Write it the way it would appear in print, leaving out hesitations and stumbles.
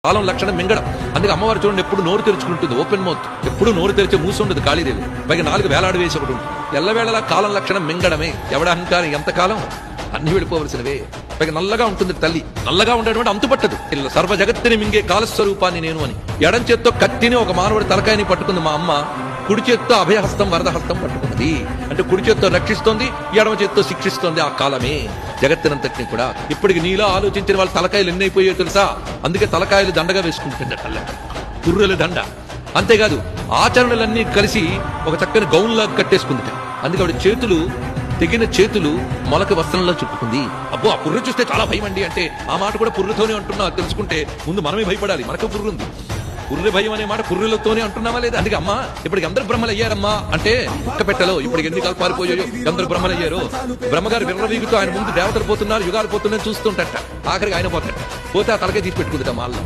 కాలం లక్షణం మింగడం. అందుకే అమ్మవారు చూడండి ఎప్పుడు నోరు తెరుచుకుంటుంది, ఓపెన్ మౌత్, ఎప్పుడు నోరు తెరిచే మూసి ఉండదు కాళీదేవి. పైగా 4 వేలాడు వేసి ఒకటి ఉంటుంది. ఎల్లవేళలా కాలం లక్షణం మింగడమే. ఎవడ అహంకారం ఎంతకాలం అన్ని వెళ్ళిపోవలసినవే. పైగా నల్లగా ఉంటుంది తల్లి. నల్లగా ఉండేటువంటి అంతుపట్టదు. ఇలా సర్వ జగత్తుని మింగే కాలస్వరూపాన్ని నేను అని. ఎడం చేత్తో కత్తిని ఒక మానవుడి తలకాయని పట్టుకుంది మా అమ్మ. కుడి చేత్తో అభయహస్తం వరదహస్తం పట్టుకున్నది. అంటే కుడి చేత్తో రక్షిస్తోంది, ఎడమ చేత్తో శిక్షిస్తోంది. ఆ కాలమే జగత్తునంతటిని కూడా. ఇప్పటికి నీలో ఆలోచించిన వాళ్ళ తలకాయలు ఎన్నైపోయాయో తెలుసా? అందుకే తలకాయలు దండగా వేసుకుంటుందట, కుర్రెల దండ. అంతేకాదు ఆచరణలన్నీ కలిసి ఒక చక్కని గౌన్లా కట్టేసుకుందిట. అందుకే ఆవిడ చేతులు, తెగిన చేతులు మొలక వస్త్రంలో చుట్టుకుంది. అబ్బో ఆ పుర్రు చూస్తే చాలా భయం అండి అంటే ఆ మాట కూడా పుర్రుతోనే అంటున్నా. తెలుసుకుంటే ముందు మనమే భయపడాలి. మనకు పుర్రు ఉంది. పుర్రె భయం అనే మాట పుర్రెలతోనే అంటున్నామా లేదా? అందుకే అమ్మా ఇప్పటికి అందరు బ్రహ్మలు అయ్యారమ్మా అంటే ఒక్క పెట్టలో ఇప్పటికి ఎన్ని కాలు పారిపోయాయో అందరు బ్రహ్మలు అయ్యారు. బ్రహ్మగారు విర్రవీగుతూ ఆయన ముందు దేవతలు పోతున్నారు, యుగాలు పోతున్నారని చూస్తుంటట. ఆఖరికి ఆయన పోతాడు. పోతే ఆ తలకే తీసి పెట్టుకుంది మాల్లో.